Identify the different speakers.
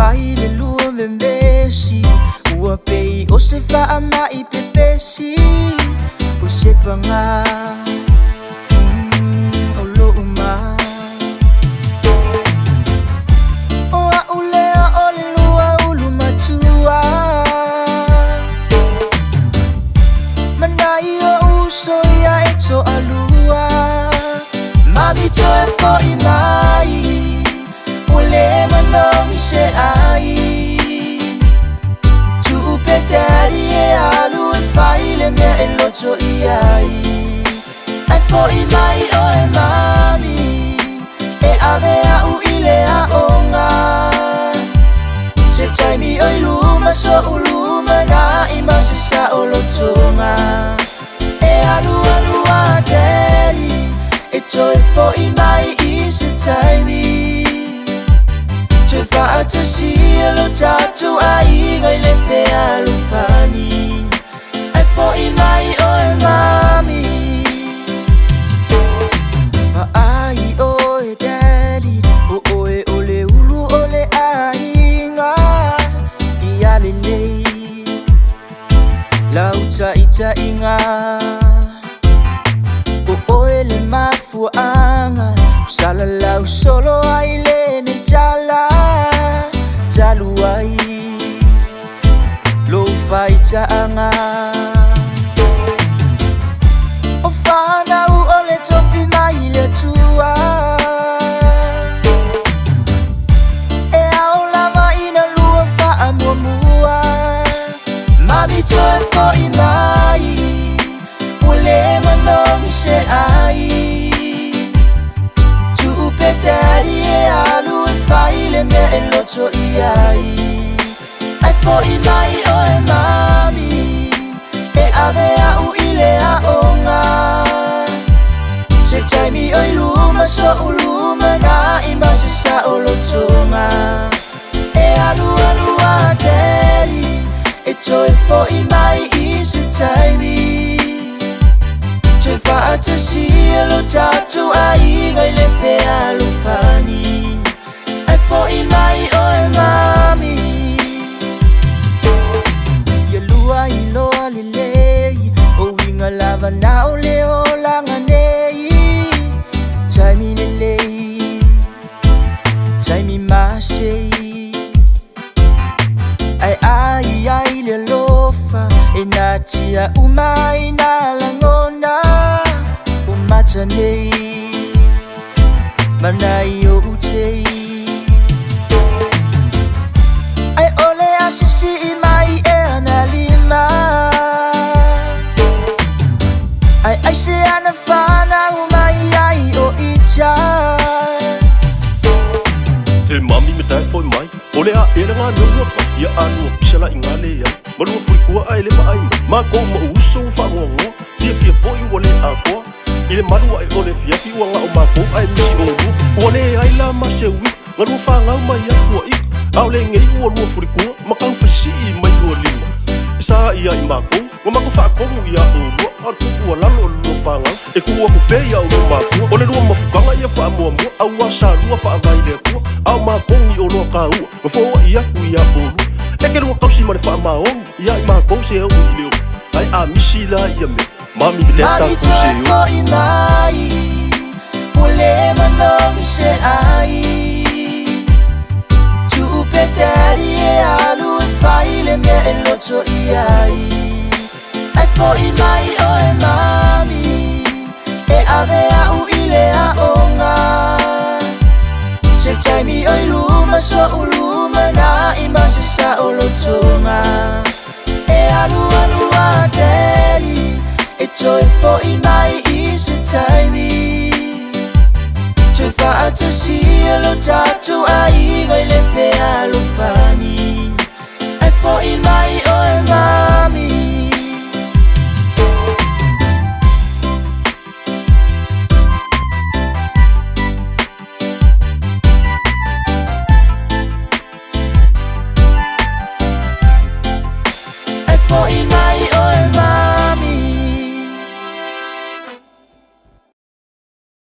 Speaker 1: fai le lua me mesi ua pei o se faa mai pepesi o se panga o lo uma o a ulea o le lua ulu matua manai o uso ia e to alua mami to e fo i mai ule manongi se ai tu pe daddy e alu e fai le mea e loto i ai ai fo i mai o e mami e ave a u ile a onga se taimi o i luma so u luma na i masi sa o lotonga e alu alu a daddy e to e fo i mai i se taimi te fa te sia lo tatu ai ngai le fea lo fani ai fo i mai o e mami ma ai o e daddy o e ole ulu ole ai nga i ale lei lauta ita inga o e le mafuanga usala lau solo ai le ne jala jaluai lo fai taanga o fana u ole tofi mai le tua e au lava ina lua fa amua mami to e fo i mai ule manongi se ai tu pe daddy e alu e fai le mea e loto i ai ai fo i mai o e mami e ave a u ile a onga se taimi o i luma so u luma na i masi sa o lotonga e alu alu a daddy e to e fo i mai i se taimi te fa te sia lo tatu ai ngai le fea lo fani ai fo i mai o e mami ia lua i loa le lei o inga lava na o le o langa nei taimi le lei taimi masei ai le lofa e na tia umai na langona o mata nei manai o utei ai ole asisi i mai e ana lima ai se ana fana umai ai o ita
Speaker 2: te mami me tai foi mai ole a era nga no fa ia anu pisala ingale ya malu fui kua ai le mai ma ko ma uso fa ngo fia foi ole a ko ile malu ai ole fia fi wanga o ma ko ai mi o ole ai la ma se wi ngalu fa nga mai ya fu i au le ngai o lu fui kua ma kan fa si mai o lima sa ia i ma ko ma ko fa ko ia o lu ar ku la lo fa nga e ku ko pe ya o ma ko ole lu ma fu kanga ia fa mo au wa sa lu fa vai le ko au ma ko ni o lo ka u ma fo ia ku ia o e ke lu ko si ma le fa ma o ia i ma ko se o le ai a misila ia me mami me ta ku se
Speaker 1: o i mai ule manongi se ai tu pe daddy e alu e fai le mea e loto i ai ai fo i mai o e mami e ave a u ile a onga se taimi o i luma so u luma na i masi sa o lotonga e alu alu a daddy e to e fo i mai i se taimi te fa te sia lo tatu ai ngai le fea lo fani ai fo i mai o e mami ai fo i mai